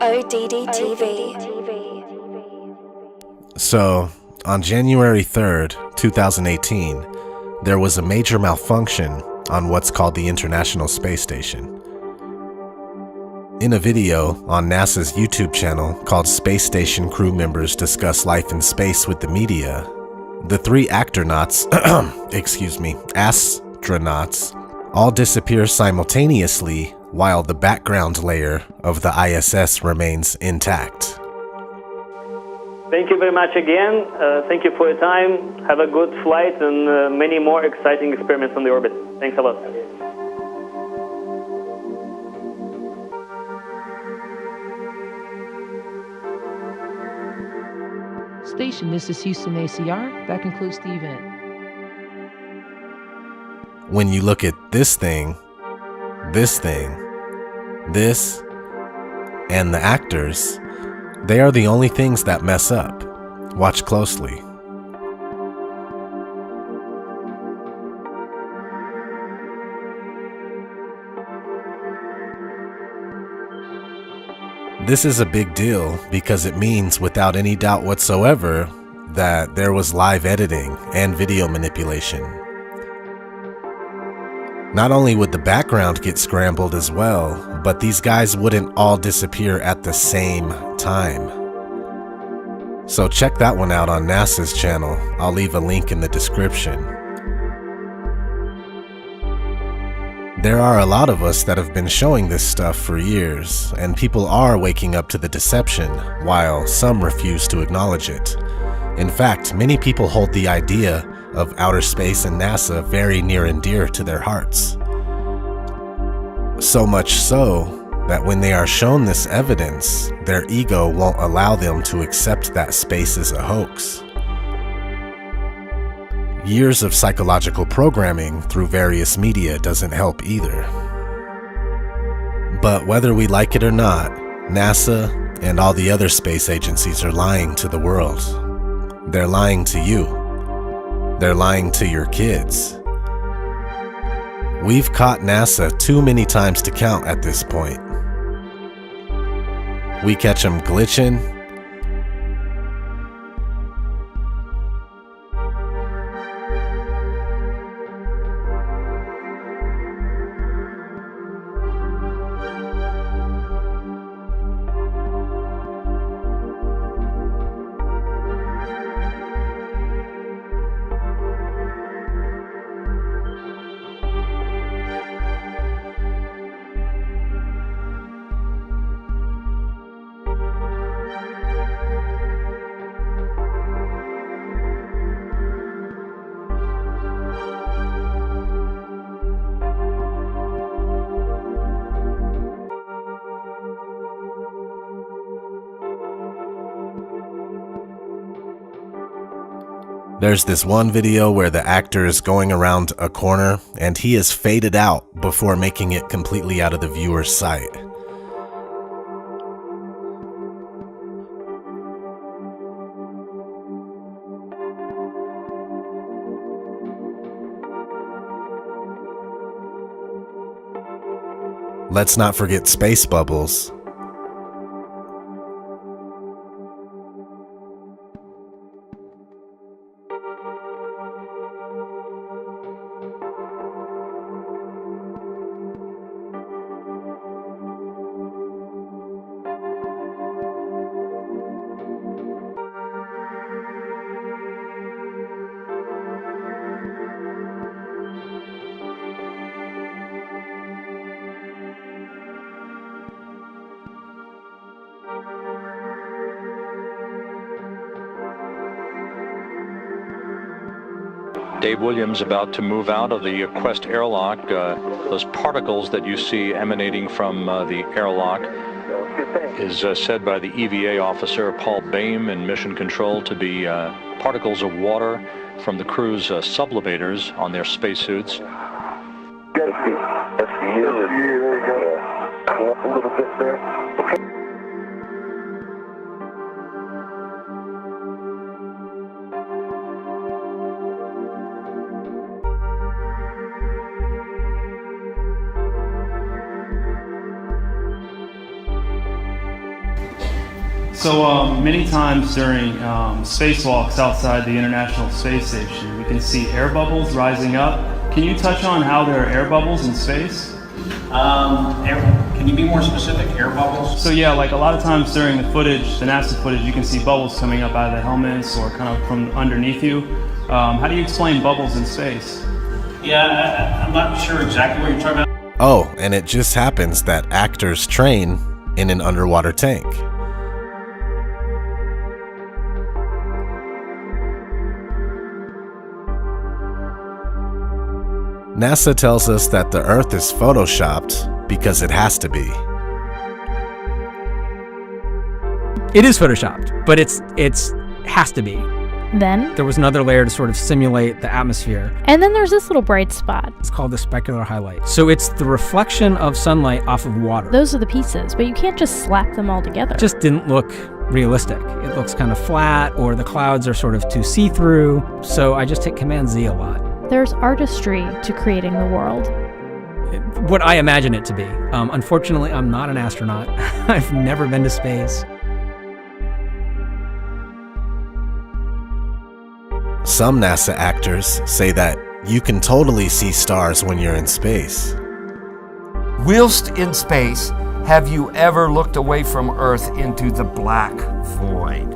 ODD-TV. So, on January 3rd, 2018, there was a major malfunction on what's called the International Space Station. In a video on NASA's YouTube channel called Space Station Crew Members Discuss Life in Space with the Media, the three astronauts all disappear simultaneously while the background layer of the ISS remains intact. Thank you very much again. Thank you for your time. Have a good flight and many more exciting experiments on the orbit. Thanks a lot. Station, this is Houston ACR. That concludes the event. When you look at this thing, this, and the actors, they are the only things that mess up. Watch closely. This is a big deal because it means without any doubt whatsoever that there was live editing and video manipulation. Not only would the background get scrambled as well, but these guys wouldn't all disappear at the same time. So check that one out on NASA's channel. I'll leave a link in the description. There are a lot of us that have been showing this stuff for years, and people are waking up to the deception, while some refuse to acknowledge it. In fact, many people hold the idea of outer space and NASA very near and dear to their hearts. So much so that when they are shown this evidence, their ego won't allow them to accept that space is a hoax. Years of psychological programming through various media doesn't help either. But whether we like it or not, NASA and all the other space agencies are lying to the world. They're lying to you. They're lying to your kids. We've caught NASA too many times to count at this point. We catch them glitching, There's this one video where the actor is going around a corner and he is faded out before making it completely out of the viewer's sight. Let's not forget space bubbles. Dave Williams about to move out of the Quest airlock. Those particles that you see emanating from the airlock is said by the EVA officer Paul Baim in Mission Control to be particles of water from the crew's sublimators on their spacesuits. There you go. Come up a little bit there. Okay. So many times during spacewalks outside the International Space Station, we can see air bubbles rising up. Can you touch on how there are air bubbles in space? Can you be more specific? Air bubbles? So yeah, like a lot of times during the footage, the NASA footage, you can see bubbles coming up out of the helmets or kind of from underneath you. How do you explain bubbles in space? Yeah, I'm not sure exactly what you're talking about. Oh, and it just happens that actors train in an underwater tank. NASA tells us that the Earth is photoshopped because it has to be. It is photoshopped, but it's has to be. Then There was another layer to sort of simulate the atmosphere. and then there's this little bright spot. It's called the specular highlight. So it's the reflection of sunlight off of water. Those are the pieces, but you can't just slap them all together. It just didn't look realistic. It looks kind of flat, or the clouds are sort of too see-through. So I just hit Command Z a lot. There's artistry to creating the world. What I imagine it to be. Unfortunately, I'm not an astronaut. I've never been to space. Some NASA actors say that you can totally see stars when you're in space. Whilst in space, have you ever looked away from Earth into the black void?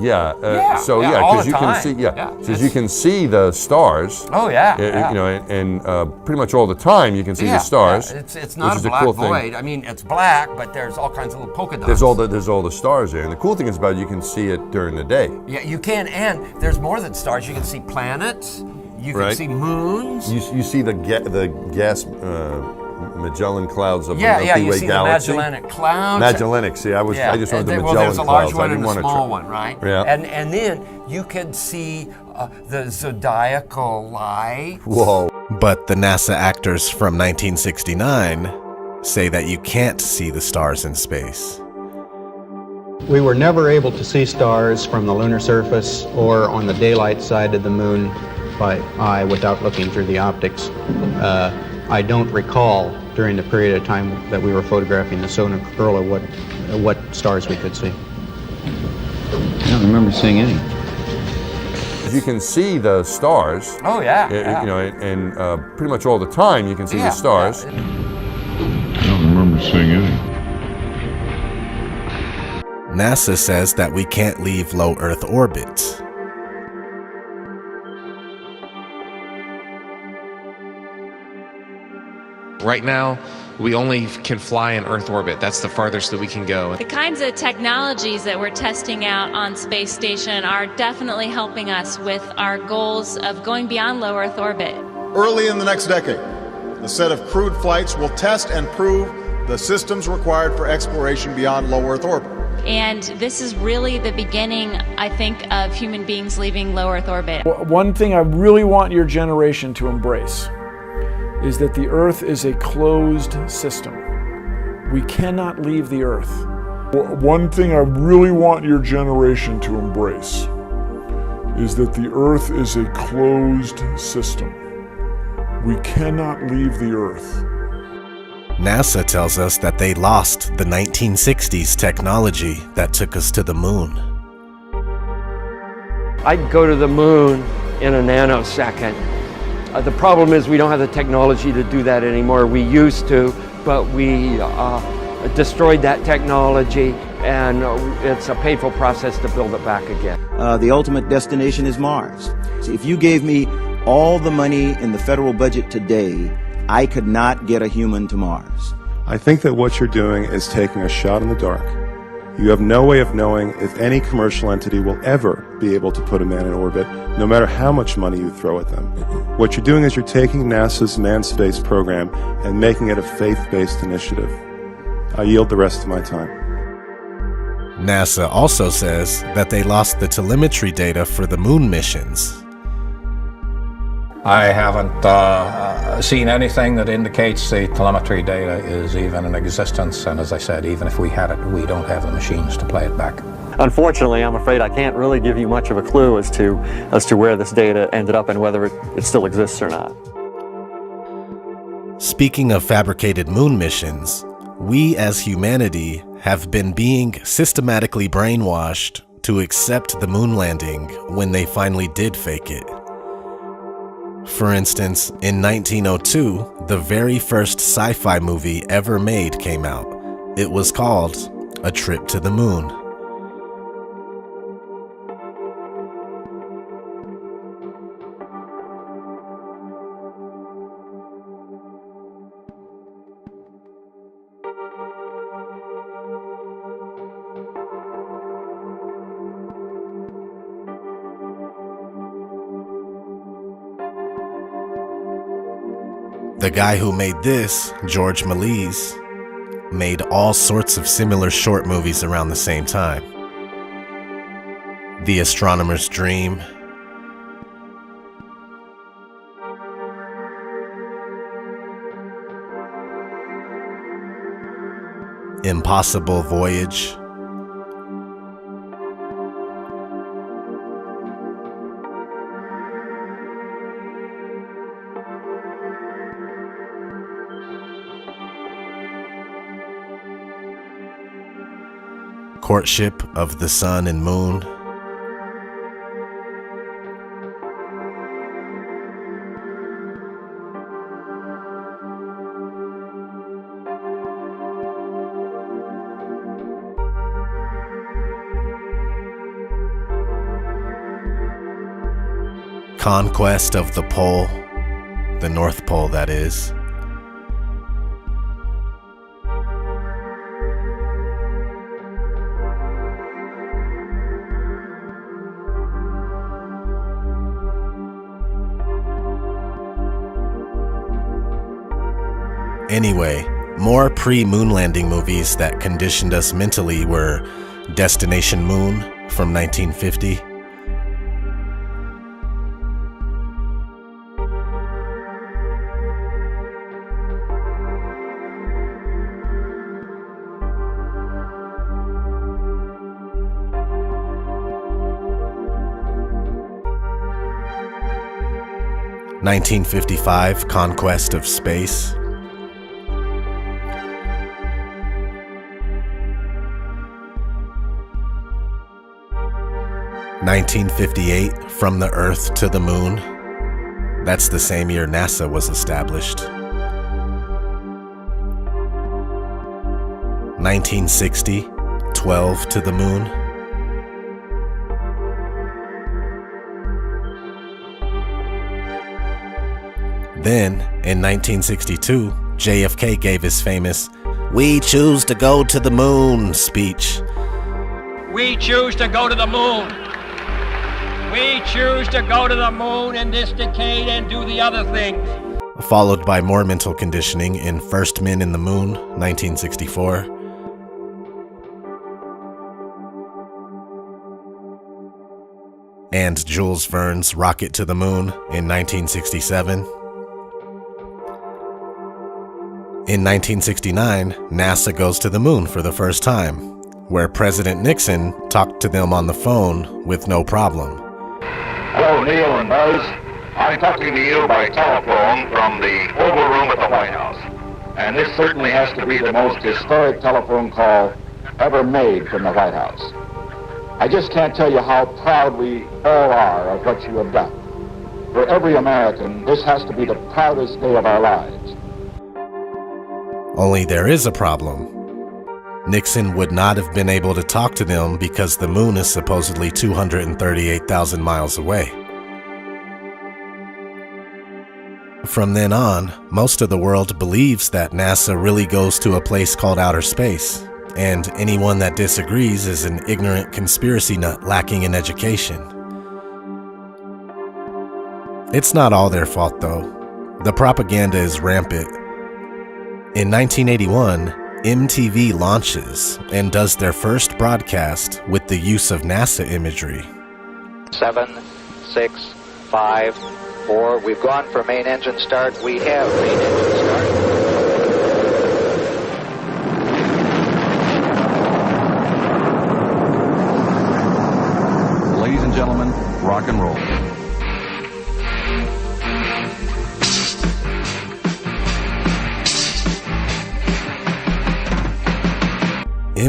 Yeah. All because the you time. can see. Because you can see the stars. Oh yeah. You know, and pretty much all the time you can see the stars. Yeah. It's not which a is black cool void. thing. I mean, it's black, but there's all kinds of little polka dots. There's all the stars there, and the cool thing is about it, you can see it during the day. Yeah, you can, and there's more than stars. You can see planets. You can see moons. You see the gas Magellan clouds of the Milky you Way see galaxy. the Magellanic clouds. Magellanic. See, I just wanted the Magellan well, there's a large clouds. one I didn't and a want small to one, right? Yeah. And then you can see the zodiacal light. Whoa. But the NASA actors from 1969 say that you can't see the stars in space. We were never able to see stars from the lunar surface or on the daylight side of the moon by eye without looking through the optics. I don't recall during the period of time that we were photographing the solar corona what stars we could see. I don't remember seeing any. You can see the stars. Oh yeah. You know, and pretty much all the time you can see the stars. I don't remember seeing any. NASA says that we can't leave low Earth orbit. Right now, we only can fly in Earth orbit. That's the farthest that we can go. The kinds of technologies that we're testing out on Space Station are definitely helping us with our goals of going beyond low Earth orbit. Early in the next decade, the set of crewed flights will test and prove the systems required for exploration beyond low Earth orbit. And this is really the beginning, I think, of human beings leaving low Earth orbit. One thing I really want your generation to embrace is that the Earth is a closed system. We cannot leave the Earth. One thing I really want your generation to embrace is that the Earth is a closed system. We cannot leave the Earth. NASA tells us that they lost the 1960s technology that took us to the moon. I'd go to the moon in a nanosecond. The problem is we don't have the technology to do that anymore. We used to, but we destroyed that technology, and it's a painful process to build it back again. The ultimate destination is Mars. So if you gave me all the money in the federal budget today, I could not get a human to Mars. I think that what you're doing is taking a shot in the dark. You have no way of knowing if any commercial entity will ever be able to put a man in orbit, no matter how much money you throw at them. What you're doing is you're taking NASA's manned space program and making it a faith-based initiative. I yield the rest of my time. NASA also says that they lost the telemetry data for the moon missions. I haven't seen anything that indicates the telemetry data is even in existence, and as I said, even if we had it, we don't have the machines to play it back. Unfortunately, I'm afraid I can't really give you much of a clue as to where this data ended up and whether it still exists or not. Speaking of fabricated moon missions, we as humanity have been being systematically brainwashed to accept the moon landing when they finally did fake it. For instance, in 1902, the very first sci-fi movie ever made came out. It was called A Trip to the Moon. The guy who made this, George Méliès, made all sorts of similar short movies around the same time. The Astronomer's Dream, Impossible Voyage, Courtship of the Sun and Moon, Conquest of the Pole, the North Pole that is. Anyway, more pre-moon landing movies that conditioned us mentally were Destination Moon from 1950, (1955) Conquest of Space, 1958, From the Earth to the Moon. That's the same year NASA was established. 1960, 12 to the Moon. Then, in 1962, JFK gave his famous "We choose to go to the moon" speech. We choose to go to the moon. We choose to go to the moon in this decade and do the other things. Followed by more mental conditioning in First Men in the Moon, 1964. And Jules Verne's Rocket to the Moon in 1967. In 1969, NASA goes to the moon for the first time, where President Nixon talked to them on the phone with no problem. Hello, Neil and Buzz. I'm talking to you by telephone from the Oval Room at the White House. And this certainly has to be the most historic telephone call ever made from the White House. I just can't tell you how proud we all are of what you have done. For every American, this has to be the proudest day of our lives. Only there is a problem. Nixon would not have been able to talk to them because the moon is supposedly 238,000 miles away. From then on, most of the world believes that NASA really goes to a place called outer space, and anyone that disagrees is an ignorant conspiracy nut lacking in education. It's not all their fault though. The propaganda is rampant. In 1981, MTV launches and does their first broadcast with the use of NASA imagery. 7, 6, 5, 4. We've gone for main engine start. We have main engine start. Ladies and gentlemen, rock and roll.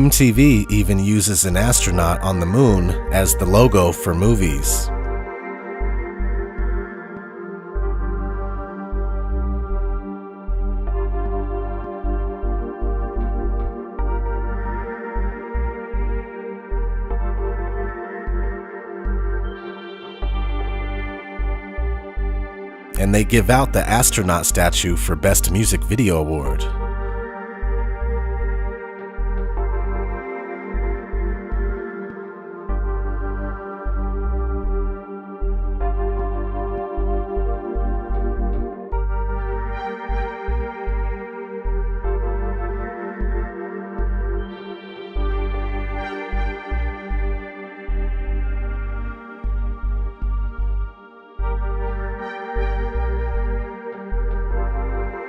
MTV even uses an astronaut on the moon as the logo for movies. And they give out the astronaut statue for Best Music Video Award.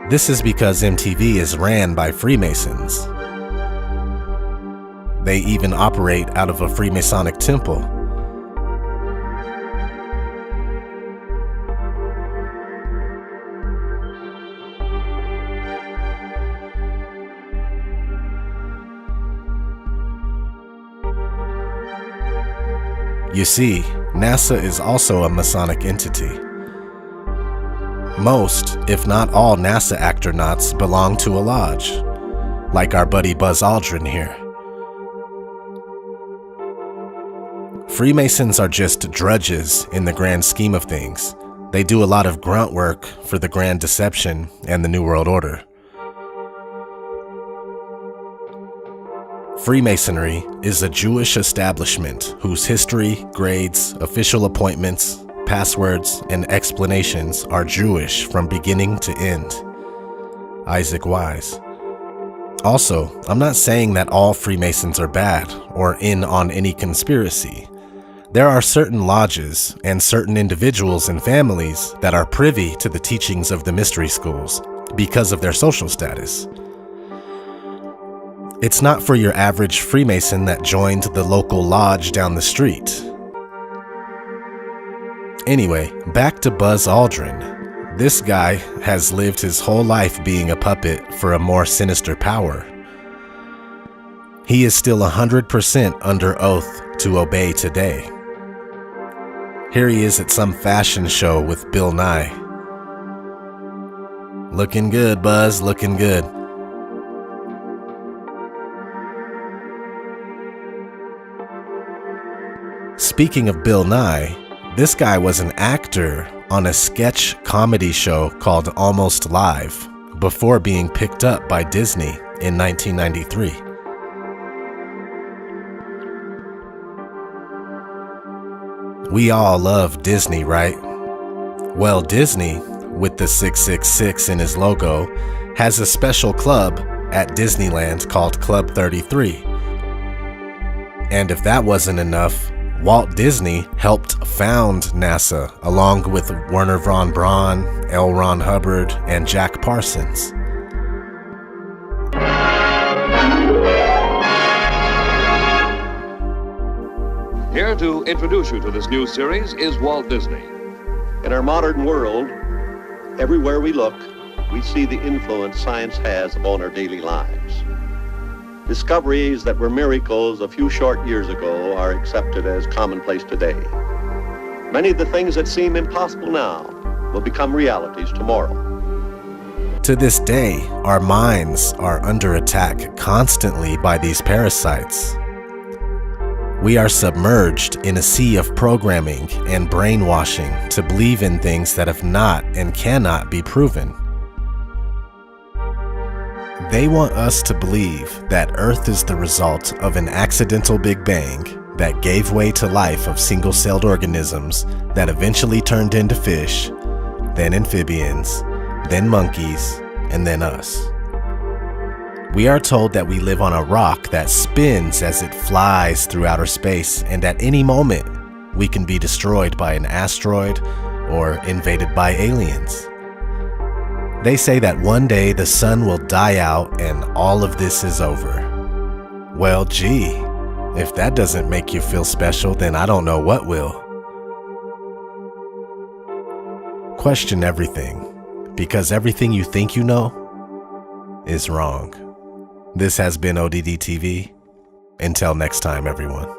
This is because MTV is ran by Freemasons. They even operate out of a Freemasonic temple. You see, NASA is also a Masonic entity. Most, if not all, NASA astronauts belong to a lodge, like our buddy Buzz Aldrin here. Freemasons are just drudges in the grand scheme of things. They do a lot of grunt work for the Grand Deception and the New World Order. Freemasonry is a Jewish establishment whose history, grades, official appointments, passwords, and explanations are Jewish from beginning to end. Isaac Wise. Also, I'm not saying that all Freemasons are bad or in on any conspiracy. There are certain lodges and certain individuals and families that are privy to the teachings of the mystery schools because of their social status. It's not for your average Freemason that joined the local lodge down the street. Anyway, back to Buzz Aldrin. This guy has lived his whole life being a puppet for a more sinister power. He is still 100% under oath to obey today. Here he is at some fashion show with Bill Nye. Looking good, Buzz, looking good. Speaking of Bill Nye, this guy was an actor on a sketch comedy show called Almost Live before being picked up by Disney in 1993. We all love Disney, right? Well, Disney, with the 666 in his logo, has a special club at Disneyland called Club 33. And if that wasn't enough, Walt Disney helped found NASA along with Wernher von Braun, L. Ron Hubbard, and Jack Parsons. Here to introduce you to this new series is Walt Disney. In our modern world, everywhere we look, we see the influence science has upon our daily lives. Discoveries that were miracles a few short years ago are accepted as commonplace today. Many of the things that seem impossible now will become realities tomorrow. To this day, our minds are under attack constantly by these parasites. We are submerged in a sea of programming and brainwashing to believe in things that have not and cannot be proven. They want us to believe that Earth is the result of an accidental Big Bang that gave way to life of single-celled organisms that eventually turned into fish, then amphibians, then monkeys, and then us. We are told that we live on a rock that spins as it flies through outer space, and at any moment, we can be destroyed by an asteroid or invaded by aliens. They say that one day the sun will die out and all of this is over. Well, gee, if that doesn't make you feel special, then I don't know what will. Question everything, because everything you think you know is wrong. This has been ODD TV. Until next time, everyone.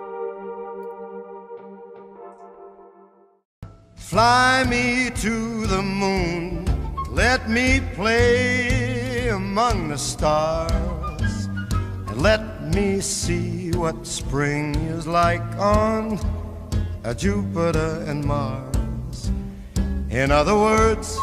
Fly me to the moon, let me play among the stars, and let me see what spring is like on Jupiter and Mars. In other words,